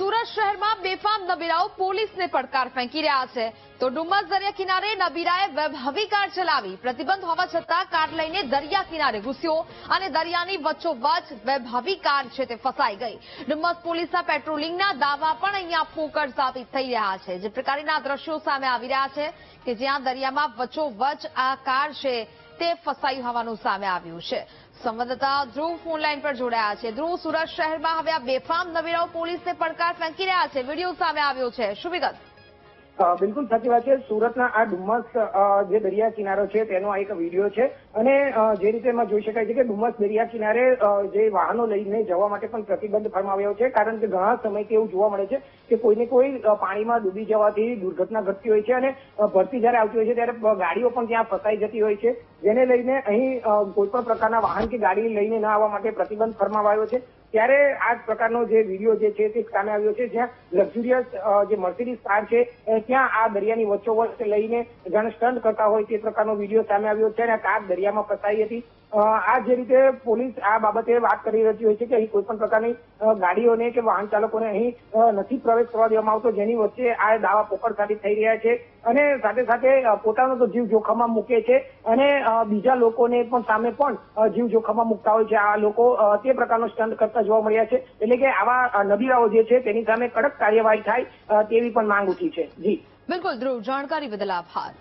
સુરત શહેરમાં બેફામ નબીરાઓ પોલીસને પડકાર ફેંકી રહ્યા છે તો ડુમ્મસ દરિયા કિનારે નબીરાએ વૈભવી કાર ચલાવી પ્રતિબંધ હોવા છતાં કાર લઈને દરિયા કિનારે ઘૂસ્યો અને દરિયાની વચ્ચોવચ્ચ વૈભવી કાર છે તે ફસાઈ ગઈ। ડુમ્મસ પોલીસના પેટ્રોલિંગના દાવા પણ અહીંયા ફોકટ સાબિત થઈ રહ્યા છે। જે પ્રકારના દ્રશ્યો સામે આવી રહ્યા છે કે જ્યાં દરિયામાં વચ્ચોવચ્ચ આ કાર છે તે ફસાઈ હોવાનું સામે આવ્યું છે। સંવાદદાતા ધ્રુવ ફોન લાઈન પર જોડાયા છે। ધ્રુવ, સુરત શહેરમાં હવે આ બેફામ નબીરાઓ પોલીસને પડકાર ફેંકી રહ્યા છે, વિડીયો સામે આવ્યો છે, શું વિગત? બિલકુલ સાચી વાત છે। સુરતના આ ડુમ્મસ જે દરિયા કિનારો છે તેનો આ એક વિડીયો છે અને જે રીતે એમાં જોઈ શકાય છે કે ડુમ્મસ દરિયા કિનારે જે વાહનો લઈને જવા માટે પણ પ્રતિબંધ ફરમાવ્યો છે, કારણ કે ઘણા સમયથી એવું જોવા મળે છે કે કોઈને કોઈ પાણીમાં ડૂબી જવાથી દુર્ઘટના ઘટતી હોય છે અને ભરતી જયારે આવતી હોય છે ત્યારે ગાડીઓ પણ ત્યાં ફસાઈ જતી હોય છે, જેને લઈને અહીં કોઈ પણ પ્રકારના વાહન કે ગાડી લઈને ન આવવા માટે પ્રતિબંધ ફરમાવાયો છે। ત્યારે આ પ્રકારનો જે વિડીયો જે છે તે સામે આવ્યો છે, જ્યાં લક્ઝુરિયસ જે મર્સિડીઝ કાર છે ત્યાં આ દરિયાની વચ્ચોવચ્ચ લઈને જાણે સ્ટન્ટ કરતા હોય તે પ્રકારનો વિડીયો સામે આવ્યો છે અને આ કાર દરિયામાં ફસાઈ હતી। આ જે રીતે પોલીસ આ બાબતે વાત કરી રહી હોય છે કે અહીં કોઈ પણ પ્રકારની ગાડીઓને કે વાહન ચાલકોને અહીં નથી પ્રવેશ કરવા દેવામાં આવતો, જેની વચ્ચે આ દાવા પોકળ સાબિત થઈ રહ્યા છે અને સાથે સાથે પોતાનો તો જીવ જોખમમાં મૂકે છે અને બીજા લોકોને પણ સામે પણ જીવ જોખમમાં મૂકતા હોય છે આ લોકો। તે પ્રકારનો સ્ટન્ટ કરતા જોવા મળ્યા છે, એટલે કે આવા નબીરાઓ જે છે તેની સામે કડક કાર્યવાહી થાય તેવી પણ માંગ ઉઠી છે। જી બિલકુલ ધ્રુવ, જાણકારી બદલ આભાર।